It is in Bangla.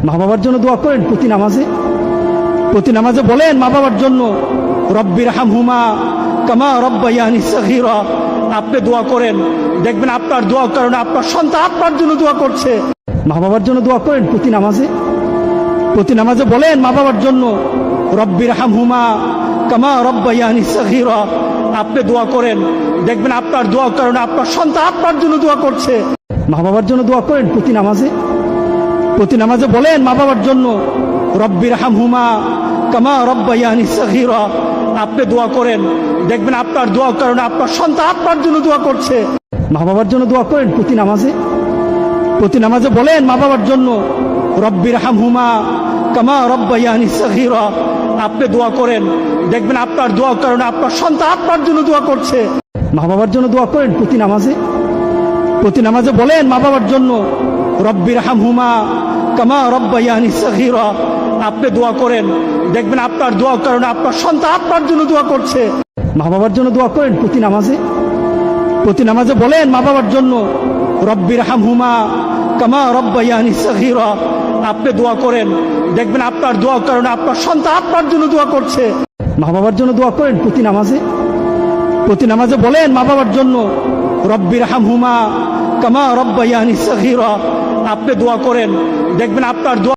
মা বাবার জন্য দোয়া করেন প্রতি নামাজে বলেন মা বাবার জন্য রব্বির হামহুমা কামা রব্বায়ানি সগীরা। আপনি দোয়া করেন, দেখবেন আপনার দোয়ার কারণে আপনার সন্তান আপনার জন্য দোয়া করছে। মা বাবার জন্য দোয়া করেন প্রতি নামাজে বলেন মা বাবার জন্য রব্বির হামহুমা কামা রব্বায়ানি সগীরা। আপনি দোয়া করেন, দেখবেন আপনার দোয়ার কারণে আপনার সন্তান আপনার জন্য দোয়া করছে। মা বাবার জন্য দোয়া করেন প্রতি নামাজে বলেন মা বাবার জন্য রব্বির হামহুমা কামা রব্বায়ানি সগীরা। আপনি দোয়া করেন, দেখবেন আপনার দোয়ার কারণে আপনার সন্তান আপনার জন্য দোয়া করছে। মা বাবার জন্য দোয়া করেন প্রতি নামাজে বলেন মা বাবার জন্য রব্বির হামহুমা কামা রব্বায়ানি সগীরা। আপনি দোয়া করেন, দেখবেন আপনার দোয়ার কারণে আপনার সন্তান আপনার জন্য দোয়া করছে। মা বাবার জন্য দোয়া করেন প্রতি নামাজে বলেন মা বাবার জন্য রব্বির হামহুমা কামা রব্বায়ানি সগীরা। আপনি দোয়া করেন, দেখবেন আপনার দোয়ার কারণে আপনার সন্তান আপনার জন্য দোয়া করছে। মা বাবার জন্য দোয়া করেন প্রতি নামাজে বলেন মা বাবার জন্য রব্বির হামহুমা কামা রব্বায়ানি সগীরা। আপনি দোয়া করেন, দেখবেন আপনার দোয়ার কারণে আপনার সন্তান আপনার জন্য দোয়া করছে। মা বাবার জন্য দোয়া করেন প্রতি নামাজে বলেন মা বাবার জন্য রব্বির হামহুমা কামা রব্বায়ানি সগীরা। আপনি দোয়া করেন, দেখবেন আপনার দোয়া